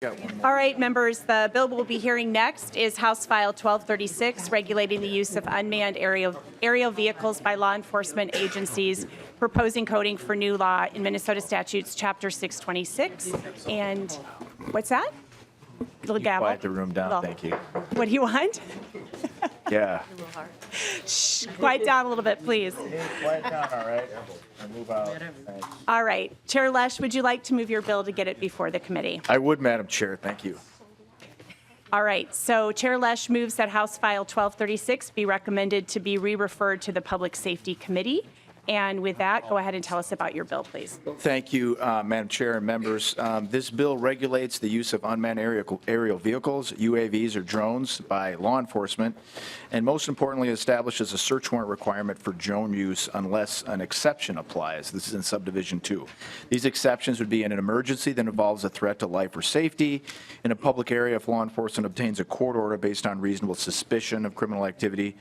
All right, members, the bill we'll be hearing next is House File 1236, regulating the use of unmanned aerial vehicles by law enforcement agencies, proposing coding for new law in Minnesota Statutes, Chapter 626. And what's that? Little gavel. Quiet the room down, thank you. What do you want? Yeah. Shh, quiet down a little bit, please. Quiet down, all right? And move out. Thanks. All right. Chair Lesch, would you like to move your bill to get it before the committee? I would, Madam Chair, thank you. All right. So Chair Lesch moves that House File 1236 be recommended to be re-referred to the Public Safety Committee. And with that, go ahead and tell us about your bill, please. Thank you, Madam Chair and members. This bill regulates the use of unmanned aerial vehicles, UAVs or drones, by law enforcement, and most importantly, establishes a search warrant requirement for drone use unless an exception applies. This is in subdivision 2. These exceptions would be in an emergency that involves a threat to life or safety, in a public area if law enforcement obtains a court order based on reasonable suspicion of criminal activity,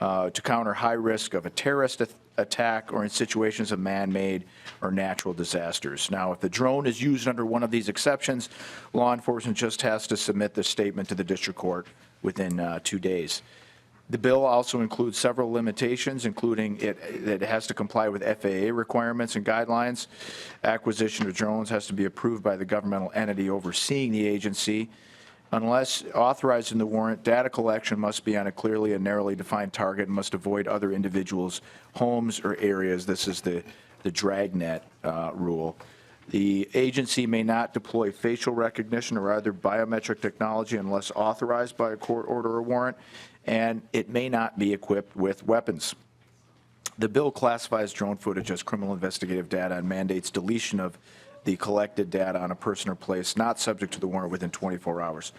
to counter high risk of a terrorist attack, or in situations of man-made or natural disasters. Now, if the drone is used under one of these exceptions, law enforcement just has to submit the statement to the district court within 2 days. The bill also includes several limitations, including that it has to comply with FAA requirements and guidelines. Acquisition of drones has to be approved by the governmental entity overseeing the agency. Unless authorized in the warrant, data collection must be on a clearly and narrowly defined target and must avoid other individuals' homes or areas. This is the dragnet rule. The agency may not deploy facial recognition or other biometric technology unless authorized by a court order or warrant, and it may not be equipped with weapons. The bill classifies drone footage as criminal investigative data and mandates deletion of the collected data on a person or place not subject to the warrant within 24 hours.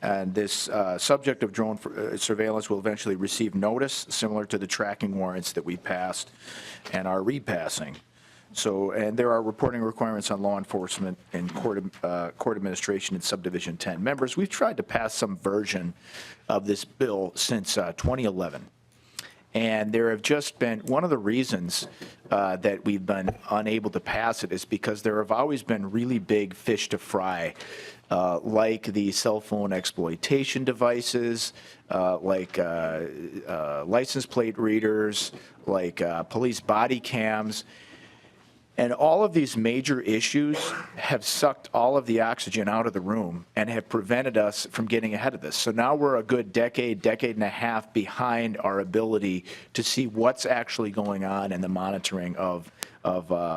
And this subject of drone surveillance will eventually receive notice similar to the tracking warrants that we passed and are repassing. So, and there are reporting requirements on law enforcement and court administration in subdivision 10. Members, we've tried to pass some version of this bill since 2011. And there have just been, one of the reasons that we've been unable to pass it is because there have always been really big fish to fry, like the cell phone exploitation devices, like license plate readers, like police body cams. And all of these major issues have sucked all of the oxygen out of the room and have prevented us from getting ahead of this. So now we're a good decade and a half behind our ability to see what's actually going on in the monitoring of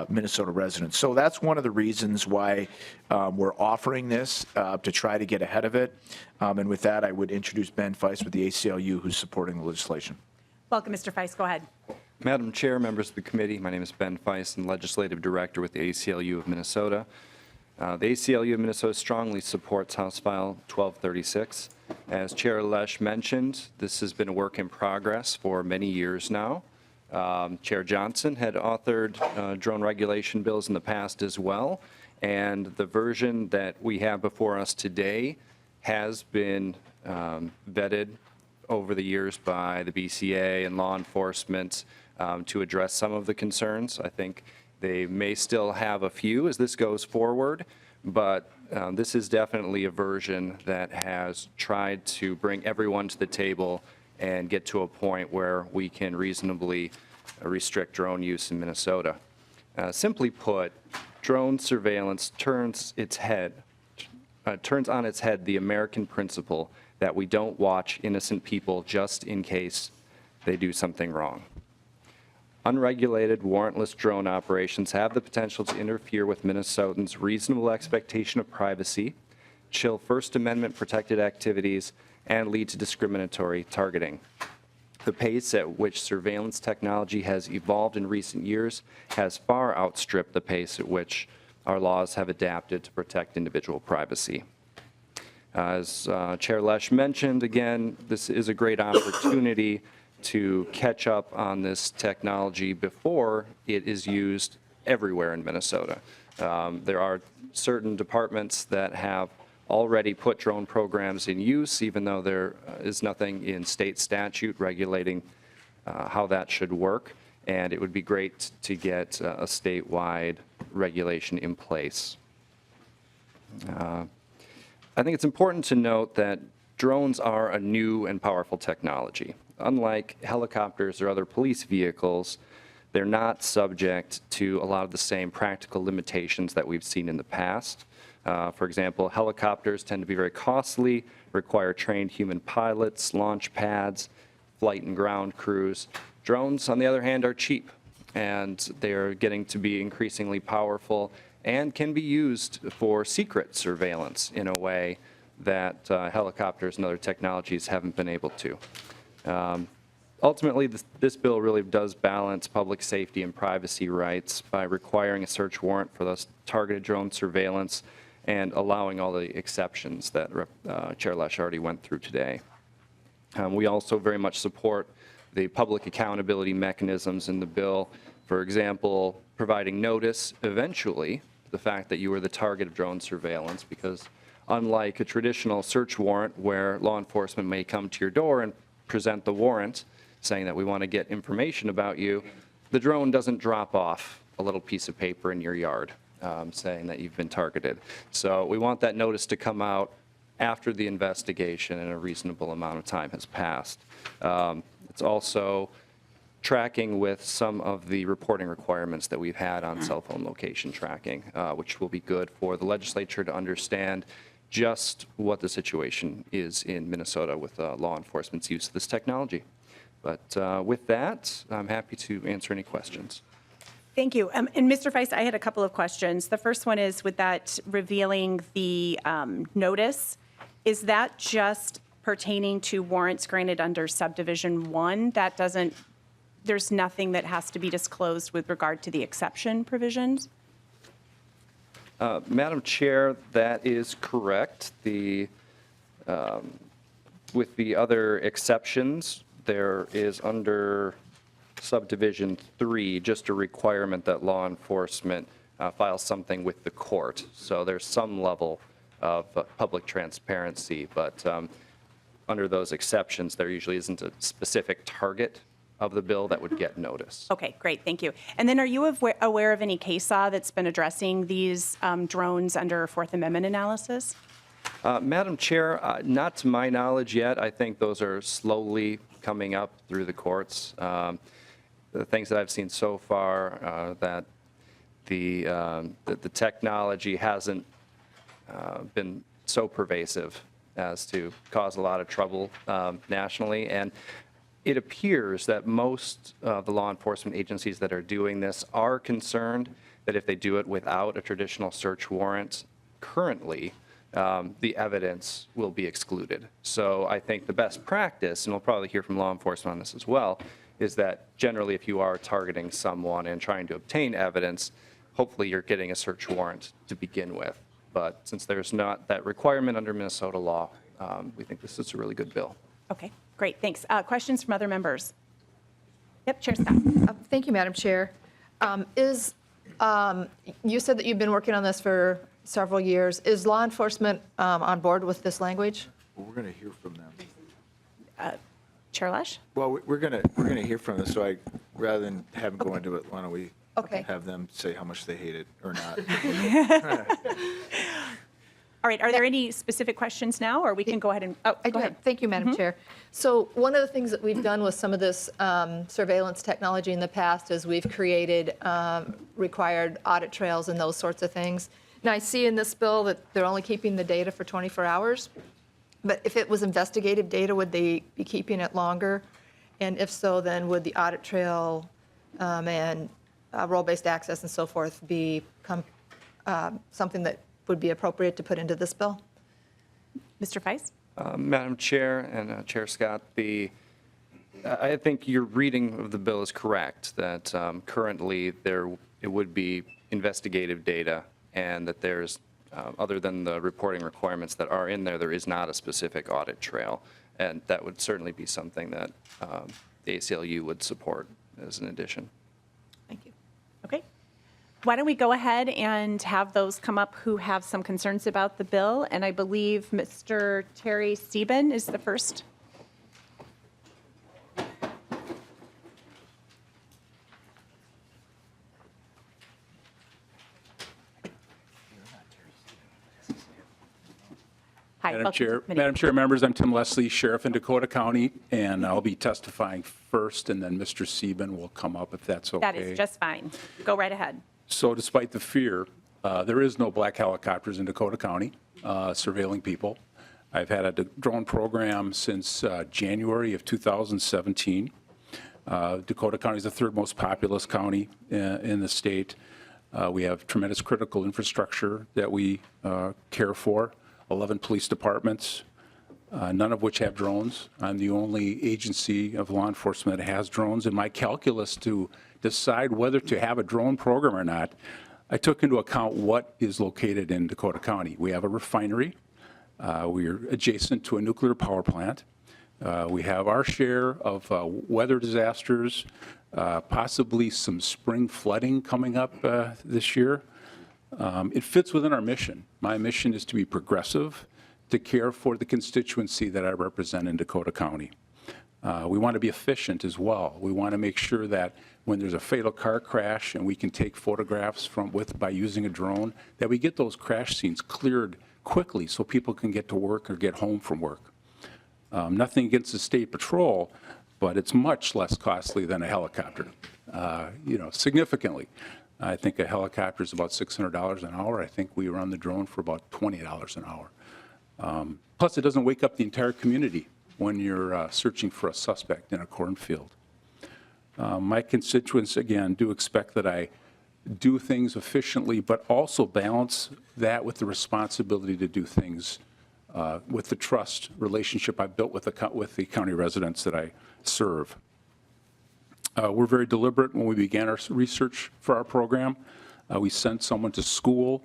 Minnesota residents. So that's one of the reasons why we're offering this to try to get ahead of it. And with that, I would introduce Ben Feist with the ACLU, who's supporting the legislation. Welcome, Mr. Feist. Go ahead. Madam Chair, members of the committee, my name is Ben Feist, and Legislative Director with the ACLU of Minnesota. The ACLU of Minnesota strongly supports House File 1236. As Chair Lesch mentioned, this has been a work in progress for many years now. Chair Johnson had authored drone regulation bills in the past as well, and the version that we have before us today has been vetted over the years by the BCA and law enforcement to address some of the concerns. I think they may still have a few as this goes forward, but this is definitely a version that has tried to bring everyone to the table and get to a point where we can reasonably restrict drone use in Minnesota. Simply put, drone surveillance turns on its head the American principle that we don't watch innocent people just in case they do something wrong. Unregulated, warrantless drone operations have the potential to interfere with Minnesotans' reasonable expectation of privacy, chill First Amendment protected activities, and lead to discriminatory targeting. The pace at which surveillance technology has evolved in recent years has far outstripped the pace at which our laws have adapted to protect individual privacy. As Chair Lesch mentioned, again, this is a great opportunity to catch up on this technology before it is used everywhere in Minnesota. There are certain departments that have already put drone programs in use, even though there is nothing in state statute regulating how that should work. And it would be great to get a statewide regulation in place. I think it's important to note that drones are a new and powerful technology. Unlike helicopters or other police vehicles, they're not subject to a lot of the same practical limitations that we've seen in the past. For example, helicopters tend to be very costly, require trained human pilots, launch pads, flight and ground crews. Drones, on the other hand, are cheap, and they're getting to be increasingly powerful and can be used for secret surveillance in a way that helicopters and other technologies haven't been able to. Ultimately, this bill really does balance public safety and privacy rights by requiring a search warrant for those targeted drone surveillance and allowing all the exceptions that Chair Lesch already went through today. We also very much support the public accountability mechanisms in the bill. For example, providing notice eventually the fact that you were the target of drone surveillance, because unlike a traditional search warrant where law enforcement may come to your door and present the warrant saying that we want to get information about you, the drone doesn't drop off a little piece of paper in your yard saying that you've been targeted. So we want that notice to come out after the investigation and a reasonable amount of time has passed. It's also tracking with some of the reporting requirements that we've had on cell phone location tracking, which will be good for the legislature to understand just what the situation is in Minnesota with law enforcement's use of this technology. But with that, I'm happy to answer any questions. Thank you. And Mr. Feist, I had a couple of questions. The first one is with that revealing the notice, is that just pertaining to warrants granted under subdivision 1? That doesn't, there's nothing that has to be disclosed with regard to the exception provisions? Madam Chair, that is correct. With the other exceptions, there is under subdivision 3 just a requirement that law enforcement files something with the court. So there's some level of public transparency, but under those exceptions, there usually isn't a specific target of the bill that would get notice. Okay, great, thank you. And then are you aware of any case law that's been addressing these drones under Fourth Amendment analysis? Madam Chair, not to my knowledge yet. I think those are slowly coming up through the courts. The things that I've seen so far, that the technology hasn't been so pervasive as to cause a lot of trouble nationally. And it appears that most of the law enforcement agencies that are doing this are concerned that if they do it without a traditional search warrant currently, the evidence will be excluded. So I think the best practice, and we'll probably hear from law enforcement on this as well, is that generally if you are targeting someone and trying to obtain evidence, hopefully you're getting a search warrant to begin with. But since there's not that requirement under Minnesota law, we think this is a really good bill. Okay, great, thanks. Questions from other members? Yep, Chair Scott. Thank you, Madam Chair. You said that you've been working on this for several years. Is law enforcement on board with this language? Well, we're going to hear from them. Chair Lesch? Well, we're going to hear from them, so rather than have them go into it, why don't we have them say how much they hate it or not? All right, are there any specific questions now, or we can go ahead and, I go do. ahead. Thank you, Madam Chair. So one of the things that we've done with some of this surveillance technology in the past is we've created required audit trails and those sorts of things. Now, I see in this bill that they're only keeping the data for 24 hours. But if it was investigative data, would they be keeping it longer? And if so, then would the audit trail and role-based access and so forth become something that would be appropriate to put into this bill? Mr. Feist? Madam Chair and Chair Scott, I think your reading of the bill is correct, that currently it would be investigative data, and that there's, other than the reporting requirements that are in there, there is not a specific audit trail. And that would certainly be something that the ACLU would support as an addition. Thank you. Okay. Why don't we go ahead and have those come up who have some concerns about the bill? And I believe Mr. Terry Steben is the first. Hi, welcome to the committee. Madam Chair, members, I'm Tim Leslie, Sheriff in Dakota County, and I'll be testifying first, and then Mr. Sieben will come up if that's okay. That is just fine. Go right ahead. So despite the fear, there is no black helicopters in Dakota County surveilling people. I've had a drone program since January of 2017. Dakota County is the third most populous county in the state. We have tremendous critical infrastructure that we care for, 11 police departments, none of which have drones. I'm the only agency of law enforcement that has drones. In my calculus to decide whether to have a drone program or not, I took into account what is located in Dakota County. We have a refinery. We're adjacent to a nuclear power plant. We have our share of weather disasters, possibly some spring flooding coming up this year. It fits within our mission. My mission is to be progressive, to care for the constituency that I represent in Dakota County. We want to be efficient as well. We want to make sure that when there's a fatal car crash and we can take photographs by using a drone, that we get those crash scenes cleared quickly so people can get to work or get home from work. Nothing against the state patrol, but it's much less costly than a helicopter, significantly. I think a helicopter is about $600 an hour. I think we run the drone for about $20 an hour. Plus, it doesn't wake up the entire community when you're searching for a suspect in a cornfield. My constituents, again, do expect that I do things efficiently, but also balance that with the responsibility to do things with the trust relationship I built with the county residents that I serve. We're very deliberate when we began our research for our program. We sent someone to school.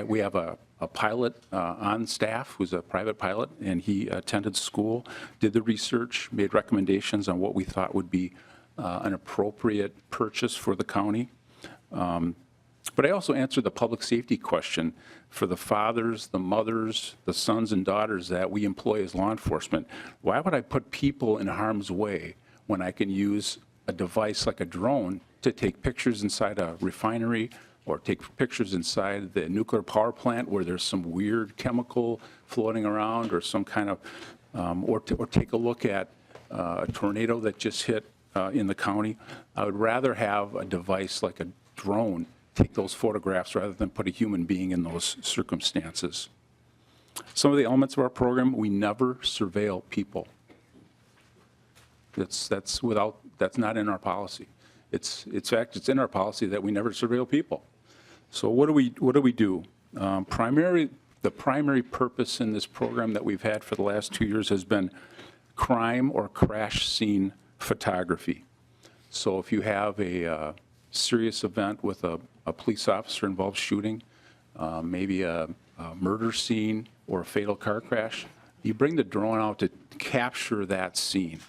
We have a pilot on staff who's a private pilot, and he attended school, did the research, made recommendations on what we thought would be an appropriate purchase for the county. But I also answered the public safety question for the fathers, the mothers, the sons and daughters that we employ as law enforcement. Why would I put people in harm's way when I can use a device like a drone to take pictures inside a refinery or take pictures inside the nuclear power plant where there's some weird chemical floating around or some kind of, or take a look at a tornado that just hit in the county? I would rather have a device like a drone take those photographs rather than put a human being in those circumstances. Some of the elements of our program, we never surveil people. That's not in our policy. It's in our policy that we never surveil people. So what do we do? The primary purpose in this program that we've had for the last 2 years has been crime or crash scene photography. So if you have a serious event with a police officer involved shooting, maybe a murder scene or a fatal car crash, you bring the drone out to capture that scene.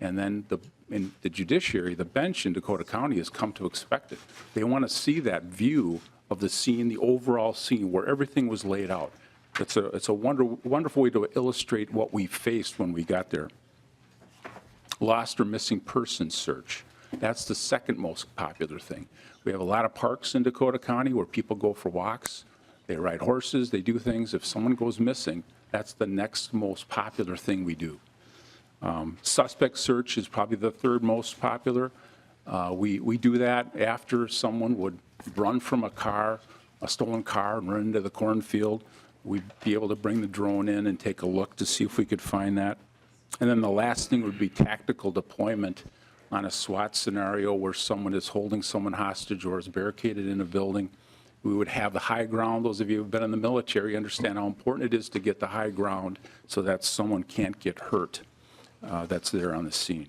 And then in the judiciary, the bench in Dakota County has come to expect it. They want to see that view of the scene, the overall scene where everything was laid out. It's a wonderful way to illustrate what we faced when we got there. Lost or missing person search. That's the second most popular thing. We have a lot of parks in Dakota County where people go for walks, they ride horses, they do things. If someone goes missing, that's the next most popular thing we do. Suspect search is probably the third most popular. We do that after someone would run from a stolen car, and run into the cornfield. We'd be able to bring the drone in and take a look to see if we could find that. And then the last thing would be tactical deployment on a SWAT scenario where someone is holding someone hostage or is barricaded in a building. We would have the high ground. Those of you who have been in the military understand how important it is to get the high ground so that someone can't get hurt that's there on the scene.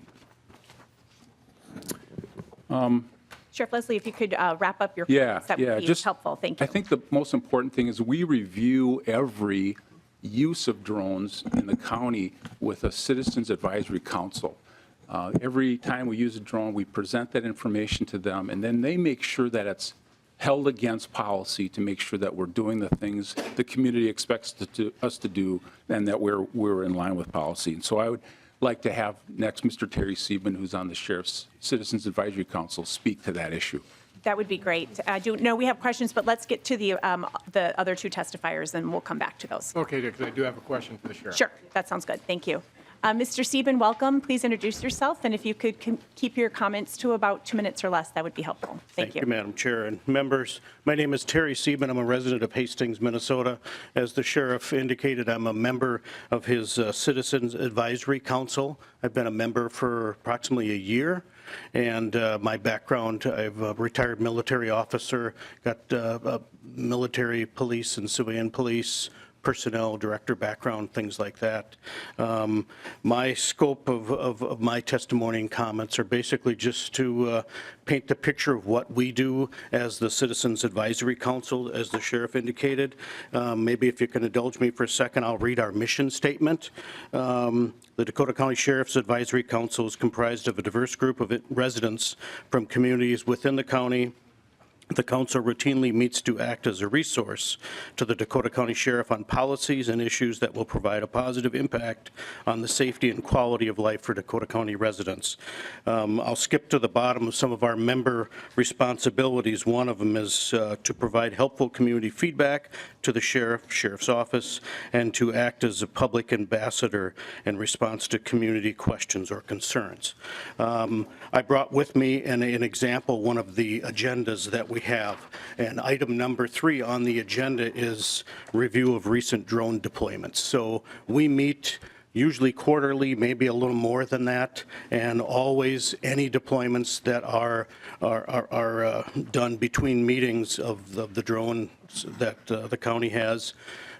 Sheriff Leslie, if you could wrap up your Yeah, points, that would be just helpful. Thank you. I think the most important thing is we review every use of drones in the county with a Citizens Advisory Council. Every time we use a drone, we present that information to them, and then they make sure that it's held against policy to make sure that we're doing the things the community expects us to do and that we're in line with policy. And so I would like to have next Mr. Terry Sieben, who's on the Sheriff's Citizens Advisory Council, speak to that issue. That would be great. No, we have questions, but let's get to the other two testifiers, and we'll come back to those. Okay, because I do have a question for the sheriff. Sure, that sounds good. Thank you. Mr. Sieben, welcome. Please introduce yourself, and if you could keep your comments to about 2 minutes or less, that would be helpful. Thank you. Madam Chair and members. My name is Terry Sieben. I'm a resident of Hastings, Minnesota. As the sheriff indicated, I'm a member of his Citizens Advisory Council. I've been a member for approximately a year. And my background, I'm a retired military officer, got military police and civilian police personnel director background, things like that. My scope of my testimony and comments are basically just to paint the picture of what we do as the Citizens Advisory Council, as the sheriff indicated. Maybe if you can indulge me for a second, I'll read our mission statement. The Dakota County Sheriff's Advisory Council is comprised of a diverse group of residents from communities within the county. The council routinely meets to act as a resource to the Dakota County Sheriff on policies and issues that will provide a positive impact on the safety and quality of life for Dakota County residents. I'll skip to the bottom of some of our member responsibilities. One of them is to provide helpful community feedback to the sheriff's office, and to act as a public ambassador in response to community questions or concerns. I brought with me an example, one of the agendas that we have. And item number 3 on the agenda is review of recent drone deployments. So we meet usually quarterly, maybe a little more than that, and always any deployments that are done between meetings of the drones that the county has.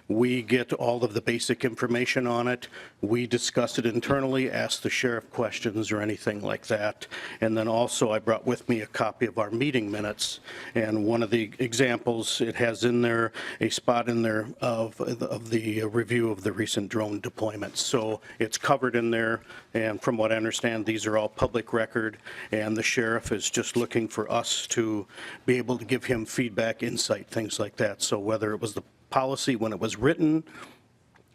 We get all of the basic information on it. We discuss it internally, ask the sheriff questions or anything like that. And then also I brought with me a copy of our meeting minutes. And one of the examples, it has in there a spot in there of the review of the recent drone deployments. So it's covered in there. And from what I understand, these are all public record. And the sheriff is just looking for us to be able to give him feedback, insight, things like that. So whether it was the policy when it was written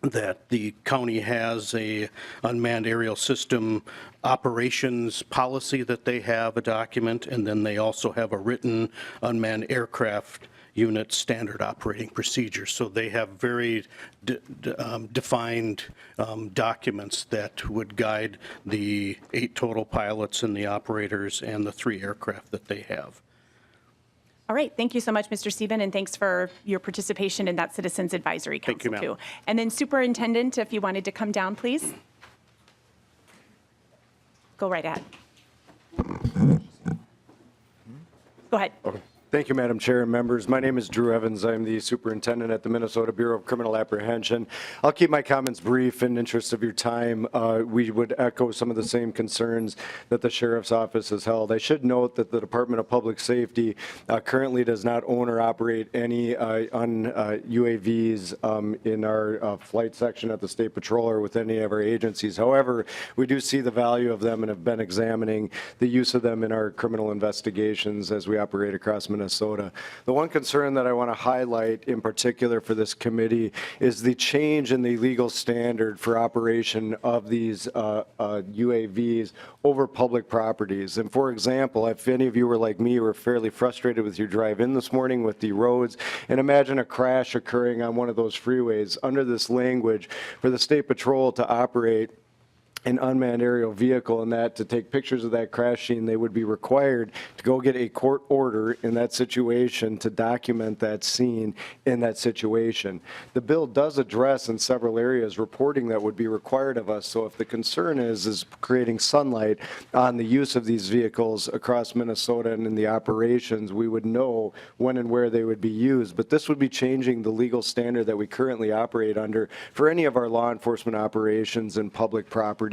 that the county has a unmanned aerial system operations policy that they have a document, and then they also have a written unmanned aircraft unit standard operating procedure. So they have very defined documents that would guide the 8 total pilots and the operators and the 3 aircraft that they have. All right, thank you so much, Mr. Sieben, and thanks for your participation in that Citizens Advisory Thank you, Council, ma'am. too. And then Superintendent, if you wanted to come down, please. Go right ahead. Go ahead. Okay. Thank you, Madam Chair and members. My name is Drew Evans. I'm the superintendent at the Minnesota Bureau of Criminal Apprehension. I'll keep my comments brief in interest of your time. We would echo some of the same concerns that the sheriff's office has held. I should note that the Department of Public Safety currently does not own or operate any UAVs in our flight section at the State Patrol or with any of our agencies. However, we do see the value of them and have been examining the use of them in our criminal investigations as we operate across Minnesota. The one concern that I want to highlight in particular for this committee is the change in the legal standard for operation of these UAVs over public properties. And for example, if any of you were like me, were fairly frustrated with your drive in this morning with the roads, and imagine a crash occurring on one of those freeways, under this language for the State Patrol to operate an unmanned aerial vehicle and that to take pictures of that crash scene, they would be required to go get a court order in that situation to document that scene in that situation. The bill does address in several areas reporting that would be required of us. So if the concern is creating sunlight on the use of these vehicles across Minnesota and in the operations, we would know when and where they would be used. But this would be changing the legal standard that we currently operate under for any of our law enforcement operations and public property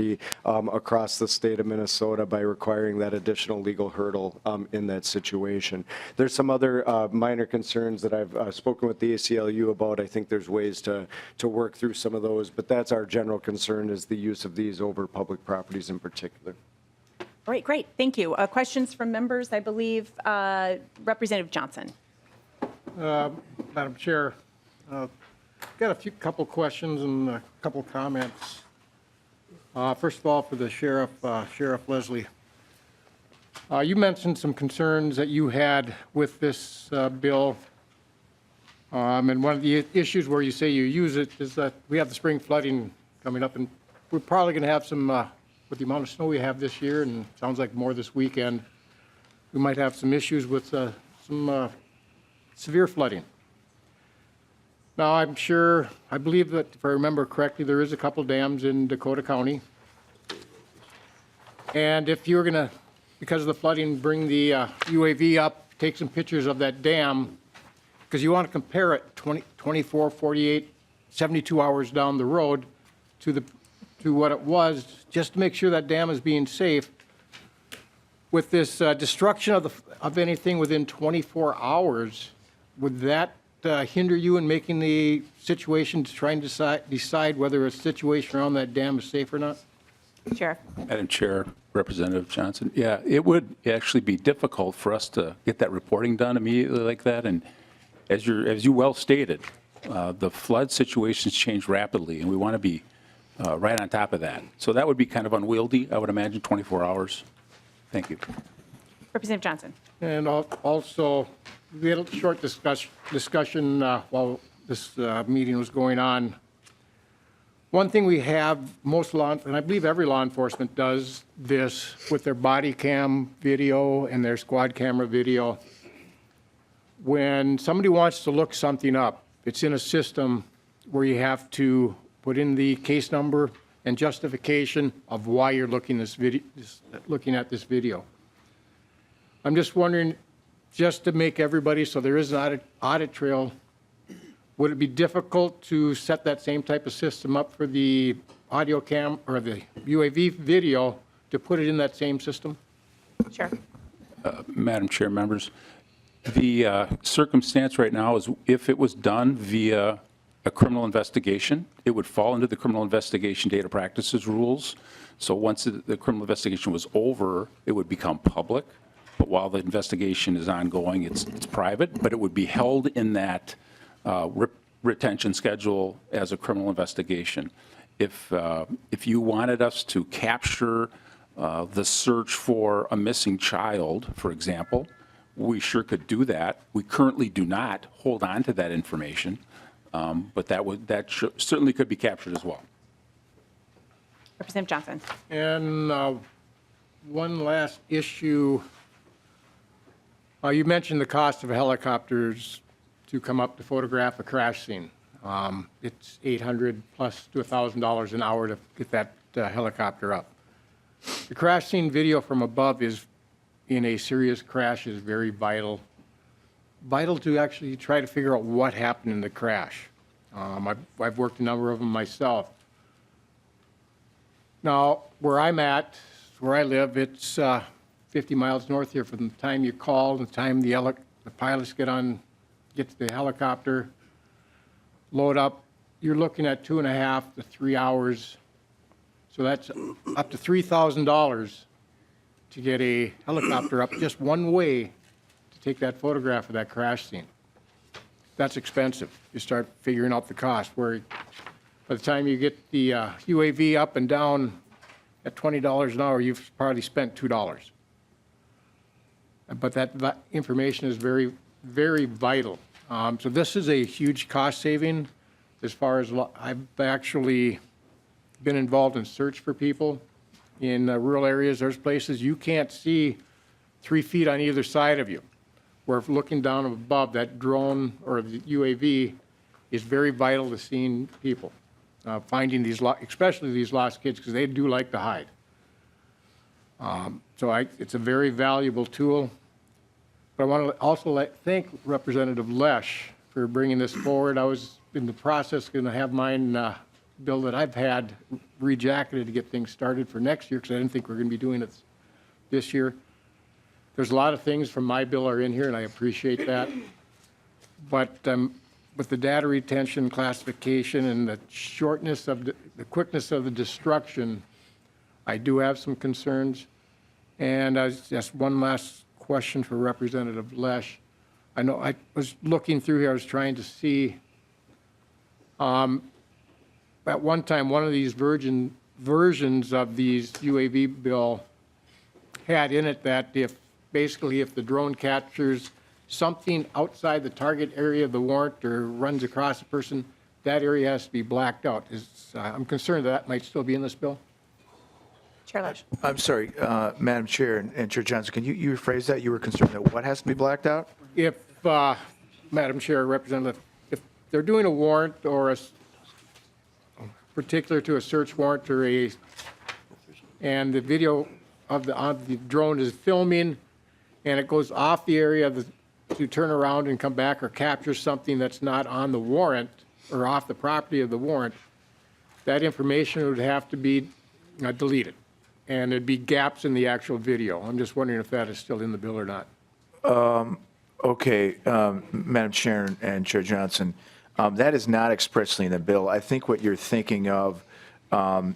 across the state of Minnesota by requiring that additional legal hurdle in that situation. There's some other minor concerns that I've spoken with the ACLU about. I think there's ways to work through some of those, but that's our general concern, is the use of these over public properties in particular. All right, great. Thank you. Questions from members? I believe Representative Johnson. Madam Chair, got a couple questions and a couple comments. First of all, for the sheriff, Sheriff Leslie, You mentioned some concerns that you had with this bill. And one of the issues where you say you use it is that we have the spring flooding coming up, and we're probably going to have some, with the amount of snow we have this year, and it sounds like more this weekend, we might have some issues with some severe flooding. Now, I believe that if I remember correctly, there is a couple dams in Dakota County. And if you're going to, because of the flooding, bring the UAV up, take some pictures of that dam, because you want to compare it 24, 48, 72 hours down the road to what it was, just to make sure that dam is being safe. With this destruction of anything within 24 hours, would that hinder you in making the situation to try and decide whether a situation around that dam is safe or not? Sheriff. Madam Chair, Representative Johnson, yeah, it would actually be difficult for us to get that reporting done immediately like that. And as you well stated, the flood situations change rapidly, and we want to be right on top of that. So that would be kind of unwieldy, I would imagine, 24 hours. Thank you. Representative Johnson. And also, we had a short discussion while this meeting was going on. One thing we have, and I believe every law enforcement does this with their body cam video and their squad camera video. When somebody wants to look something up, it's in a system where you have to put in the case number and justification of why you're looking at this video. I'm just wondering, just to make everybody, so there is an audit trail, would it be difficult to set that same type of system up for the audio cam or the UAV video to put it in that same system? Sure. Madam Chair, members, the circumstance right now is if it was done via a criminal investigation, it would fall into the criminal investigation data practices rules. So once the criminal investigation was over, it would become public. But while the investigation is ongoing, it's private, but it would be held in that retention schedule as a criminal investigation. If you wanted us to capture the search for a missing child, for example, we sure could do that. We currently do not hold on to that information, but that certainly could be captured as well. Representative Johnson. And one last issue. You mentioned the cost of helicopters to come up to photograph a crash scene. It's $800 plus to $1,000 an hour to get that helicopter up. The crash scene video from above in a serious crash is very vital to actually try to figure out what happened in the crash. I've worked a number of them myself. Now, where I'm at, where I live, it's 50 miles north here. From the time you call, the time the pilots get to the helicopter, load up, you're looking at 2.5 to 3 hours. So that's up to $3,000 to get a helicopter up just one way to take that photograph of that crash scene. That's expensive. You start figuring out the cost, where by the time you get the UAV up and down at $20 an hour, you've probably spent $2. But that information is very, very vital. So this is a huge cost saving as far as I've actually been involved in search for people in rural areas. There's places you can't see 3 feet on either side of you, where if looking down above, that drone or the UAV is very vital to seeing people, finding these, especially these lost kids, because they do like to hide. It's a very valuable tool. But I want to also thank Representative Lesh for bringing this forward. I was in the process going to have mine bill that I've had rejacketed to get things started for next year, because I didn't think we were going to be doing it this year. There's a lot of things from my bill are in here, and I appreciate that. But with the data retention, classification, and the shortness of the quickness of the destruction, I do have some concerns. And just one last question for Representative Lesh. I know I was looking through here, I was trying to see, at one time, one of these versions of these UAV bill had in it that basically if the drone captures something outside the target area of the warrant or runs across a person, that area has to be blacked out. I'm concerned that might still be in this bill. Chair Lesh. I'm sorry, Madam Chair and Chair Johnson, can you rephrase that? You were concerned that what has to be blacked out? If, Madam Chair, Representative, if they're doing a warrant or particular to a search warrant and the video of the drone is filming and it goes off the area to turn around and come back or capture something that's not on the warrant or off the property of the warrant, that information would have to be deleted. And there'd be gaps in the actual video. I'm just wondering if that is still in the bill or not. Okay, Madam Chair and Chair Johnson, that is not expressly in the bill. I think what you're thinking of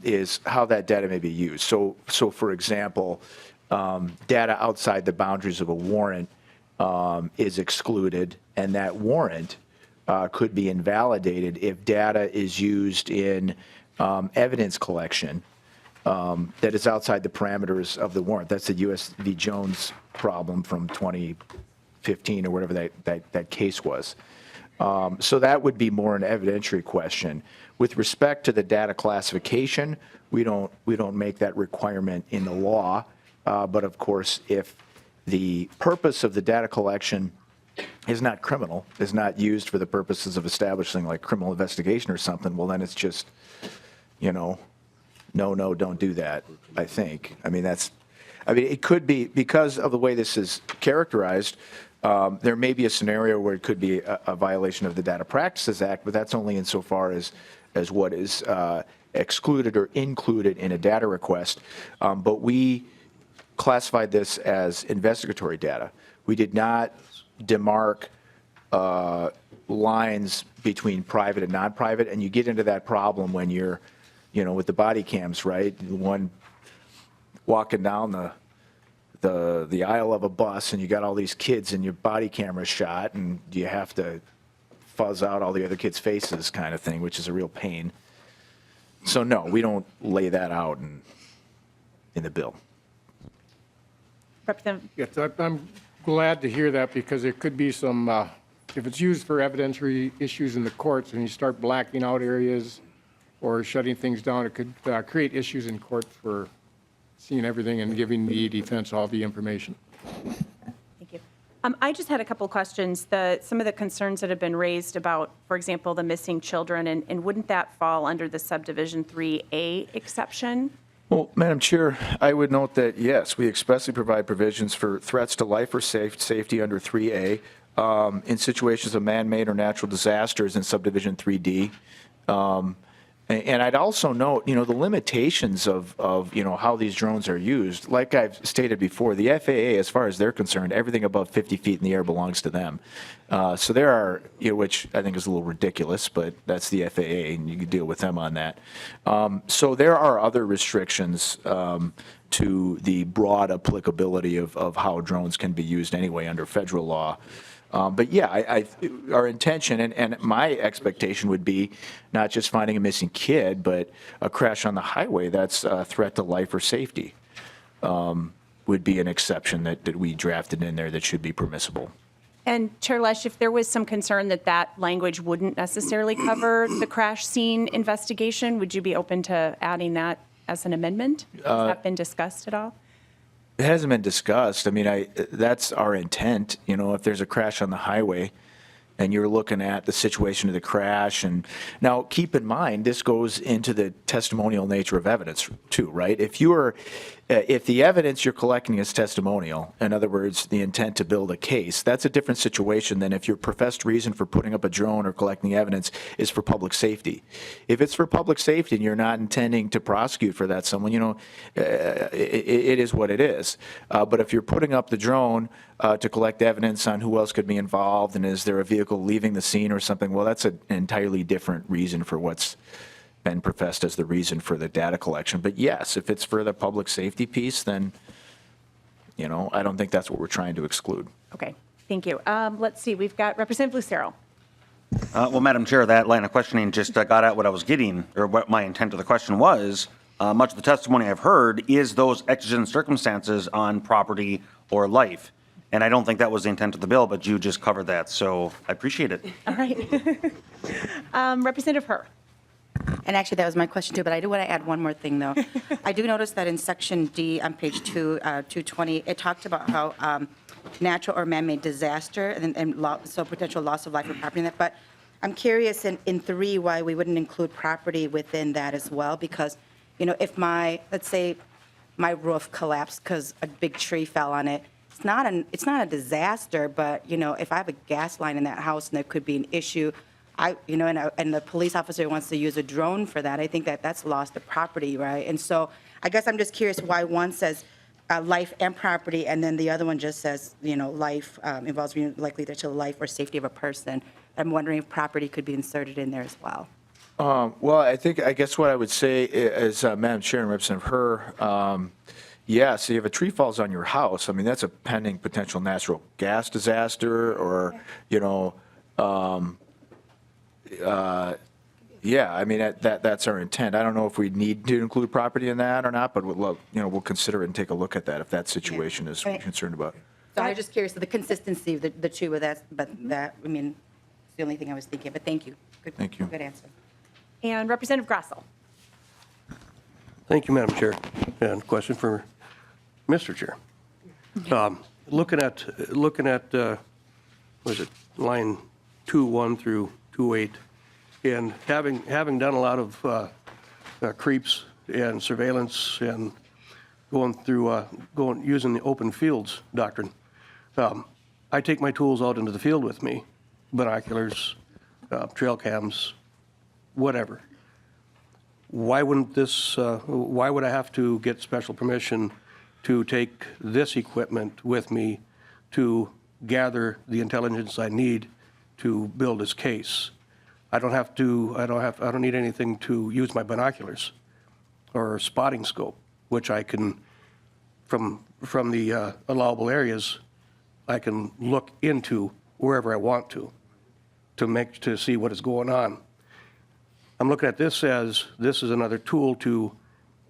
is how that data may be used. So for example, data outside the boundaries of a warrant is excluded, and that warrant could be invalidated if data is used in evidence collection that is outside the parameters of the warrant. That's the U.S. v. Jones problem from 2015 or whatever that case was. So that would be more an evidentiary question. With respect to the data classification, we don't make that requirement in the law. But of course, if the purpose of the data collection is not criminal, is not used for the purposes of establishing like criminal investigation or something, well, then it's just, no, don't do that, I think. I mean, it could be, because of the way this is characterized, there may be a scenario where it could be a violation of the Data Practices Act, but that's only insofar as what is excluded or included in a data request. But we classified this as investigatory data. We did not demarc lines between private and non-private, and you get into that problem when you're, with the body cams, right? One walking down the aisle of a bus, and you got all these kids and your body camera shot, and you have to fuzz out all the other kids' faces, kind of thing, which is a real pain. So no, we don't lay that out in the bill. Representative. Yes, I'm glad to hear that, because there could be some, if it's used for evidentiary issues in the courts and you start blacking out areas or shutting things down, it could create issues in court for seeing everything and giving the defense all the information. Thank you. I just had a couple of questions. Some of the concerns that have been raised about, for example, the missing children, and wouldn't that fall under the subdivision 3A exception? Well, Madam Chair, I would note that, yes, we expressly provide provisions for threats to life or safety under 3A in situations of man-made or natural disasters in subdivision 3D. And I'd also note, the limitations of how these drones are used. Like I've stated before, the FAA, as far as they're concerned, everything above 50 feet in the air belongs to them. So there are, which I think is a little ridiculous, but that's the FAA, and you can deal with them on that. So there are other restrictions to the broad applicability of how drones can be used anyway under federal law. But yeah, our intention and my expectation would be not just finding a missing kid, but a crash on the highway that's a threat to life or safety would be an exception that we drafted in there that should be permissible. And Chair Lesh, if there was some concern that language wouldn't necessarily cover the crash scene investigation, would you be open to adding that as an amendment? Has that been discussed at all? It hasn't been discussed. I mean, that's our intent. If there's a crash on the highway and you're looking at the situation of the crash, and now keep in mind, this goes into the testimonial nature of evidence too, right? If the evidence you're collecting is testimonial, in other words, the intent to build a case, that's a different situation than if your professed reason for putting up a drone or collecting evidence is for public safety. If it's for public safety and you're not intending to prosecute for that someone, it is what it is. But if you're putting up the drone to collect evidence on who else could be involved and is there a vehicle leaving the scene or something, well, that's an entirely different reason for what's been professed as the reason for the data collection. But yes, if it's for the public safety piece, then, I don't think that's what we're trying to exclude. Okay, thank you. Let's see, we've got Representative Lucero. Well, Madam Chair, that line of questioning just got at what I was getting, or what my intent of the question was. much of the testimony I've heard is those exigent circumstances on property or life. And I don't think that was the intent of the bill, but you just covered that, so I appreciate it. All right. Representative Herr. And actually, that was my question too, but I do want to add one more thing, though. I do notice that in Section D on page 220, it talked about how natural or man-made disaster so potential loss of life or property in that. But I'm curious in 3 why we wouldn't include property within that as well, because, if let's say my roof collapsed because a big tree fell on it, it's not a disaster, but, if I have a gas line in that house and there could be an issue, and the police officer wants to use a drone for that, I think that's loss of property, right? And so I guess I'm just curious why one says life and property, and then the other one just says, life involves being likely to the life or safety of a person. I'm wondering if property could be inserted in there as well. Well, I guess what I would say is, Madam Chair and Representative Herr, yeah, so if a tree falls on your house, I mean, that's a pending potential natural gas disaster or, yeah, I mean, that's our intent. I don't know if we need to include property in that or not, but we'll consider it and take a look at that if that situation is concerned about. So I'm just curious of the consistency of the two of that, but that, I mean, it's the only thing I was thinking, but thank you. Thank you. Good answer. And Representative Grassel. Thank you, Madam Chair. And question for Mr. Chair. Looking at was it line 2.1 through 2.8, and having done a lot of creeps and surveillance and using the open fields doctrine, I take my tools out into the field with me, binoculars, trail cams, whatever. Why wouldn't this, why would I have to get special permission to take this equipment with me to gather the intelligence I need to build this case? I don't need anything to use my binoculars or spotting scope, which I can, from the allowable areas, I can look into wherever I want to see what is going on. I'm looking at this as this is another tool to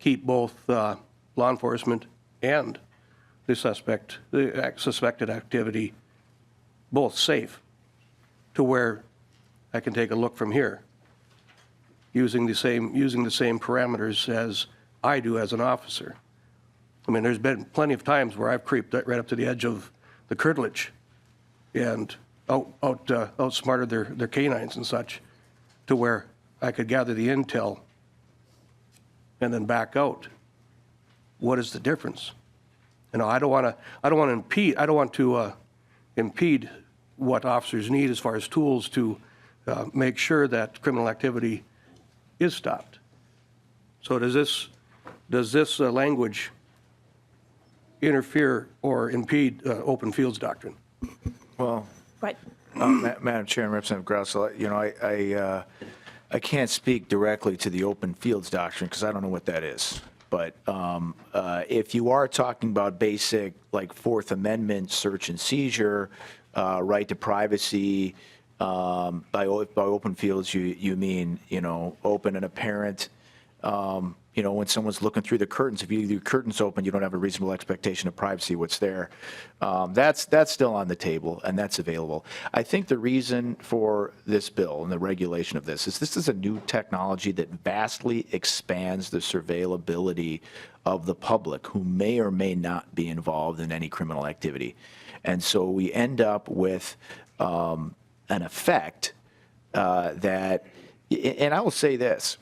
keep both law enforcement and the suspected activity both safe, to where I can take a look from here using the same parameters as I do as an officer. I mean, there's been plenty of times where I've creeped right up to the edge of the curtilage and outsmarted their canines and such, to where I could gather the intel and then back out. What is the difference? I don't want to impede what officers need as far as tools to make sure that criminal activity is stopped. So does this language interfere or impede open fields doctrine? Well, Right. Madam Chair and Representative Grassel, I can't speak directly to the open fields doctrine because I don't know what that is. But if you are talking about basic, like Fourth Amendment search and seizure, right to privacy, by open fields, you mean, open and apparent. When someone's looking through the curtains, if you leave the curtains open, you don't have a reasonable expectation of privacy, what's there. That's still on the table, and that's available. I think the reason for this bill and the regulation of this is a new technology that vastly expands the surveillability of the public who may or may not be involved in any criminal activity. And so we end up with an effect that, and I will say this,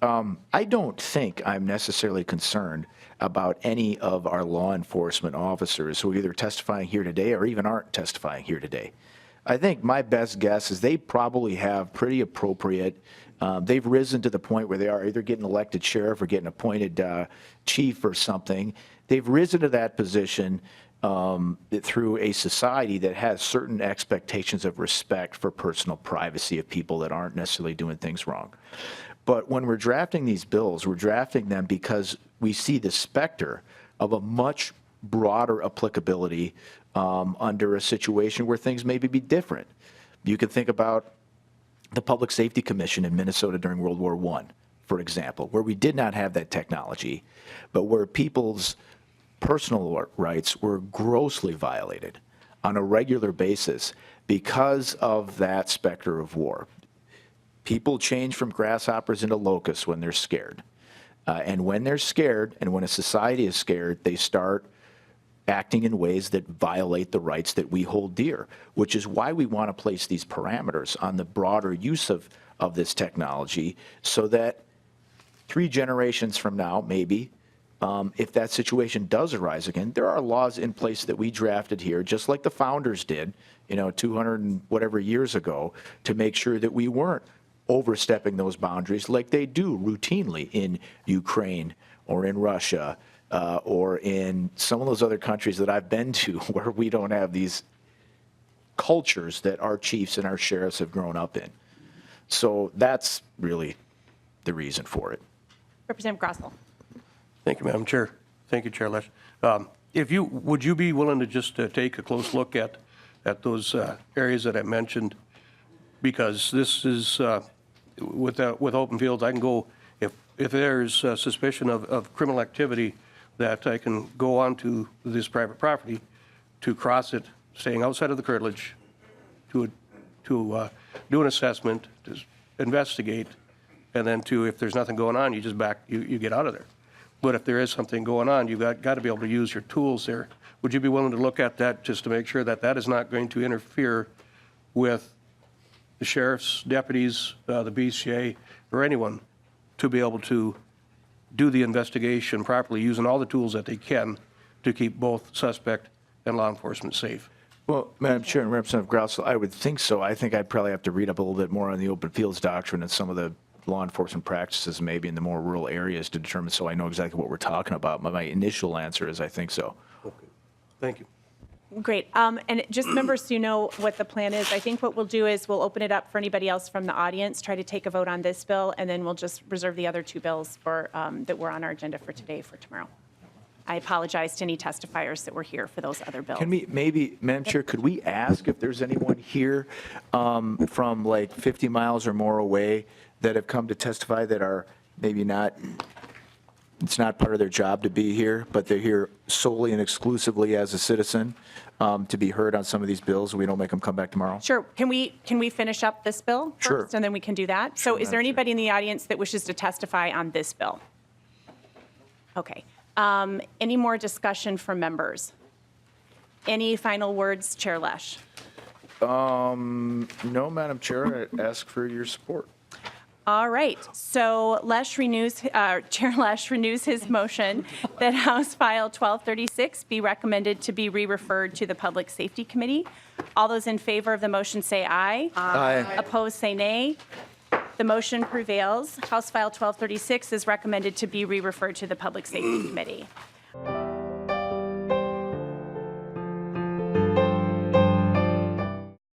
I don't think I'm necessarily concerned about any of our law enforcement officers who are either testifying here today or even aren't testifying here today. I think my best guess is they probably have pretty appropriate, they've risen to the point where they are either getting elected sheriff or getting appointed chief or something. They've risen to that position through a society that has certain expectations of respect for personal privacy of people that aren't necessarily doing things wrong. But when we're drafting these bills, we're drafting them because we see the specter of a much broader applicability under a situation where things maybe be different. You can think about the Public Safety Commission in Minnesota during World War I. for example, where we did not have that technology, but where people's personal rights were grossly violated on a regular basis because of that specter of war. People change from grasshoppers into locusts when they're scared. And when they're scared, and when a society is scared, they start acting in ways that violate the rights that we hold dear, which is why we want to place these parameters on the broader use of this technology so that 3 generations from now, maybe, if that situation does arise again, there are laws in place that we drafted here, just like the founders did, 200 and whatever years ago, to make sure that we weren't overstepping those boundaries like they do routinely in Ukraine or in Russia or in some of those other countries that I've been to where we don't have these cultures that our chiefs and our sheriffs have grown up in. So that's really the reason for it. Representative Grossell. Thank you, Madam Chair. Thank you, Chair Lesh. Would you be willing to just take a close look at those areas that I mentioned? Because this is, with open fields, I can go, if there's suspicion of criminal activity, that I can go onto this private property to cross it, staying outside of the curtilage, to do an assessment, to investigate, and then if there's nothing going on, you just you get out of there. But if there is something going on, you've got to be able to use your tools there. Would you be willing to look at that just to make sure that that is not going to interfere with the sheriff's deputies, the BCA, or anyone to be able to do the investigation properly, using all the tools that they can to keep both suspect and law enforcement safe? Well, Madam Chair and Representative Grousel, I would think so. I think I'd probably have to read up a little bit more on the open fields doctrine and some of the law enforcement practices maybe in the more rural areas to determine so I know exactly what we're talking about. But my initial answer is I think so. Okay. Thank you. Great. And just members, so you know what the plan is, I think what we'll do is we'll open it up for anybody else from the audience, try to take a vote on this bill, and then we'll just reserve the other 2 bills for that were on our agenda for today for tomorrow. I apologize to any testifiers that were here for those other bills. Can we maybe, Madam Chair, could we ask if there's anyone here from like 50 miles or more away that have come to testify that are maybe not, it's not part of their job to be here, but they're here solely and exclusively as a citizen to be heard on some of these bills, and we don't make them come back tomorrow? Sure. Can we finish up this bill first? Sure. And then we can do that? So is there anybody in the audience that wishes to testify on this bill? Okay. Any more discussion from members? Any final words, Chair Lesh? No, Madam Chair, I ask for your support. All right. So Chair Lesh renews his motion that House File 1236 be recommended to be re-referred to the Public Safety Committee. All those in favor of the motion say aye. Aye. Opposed say nay. The motion prevails. House File 1236 is recommended to be re-referred to the Public Safety Committee.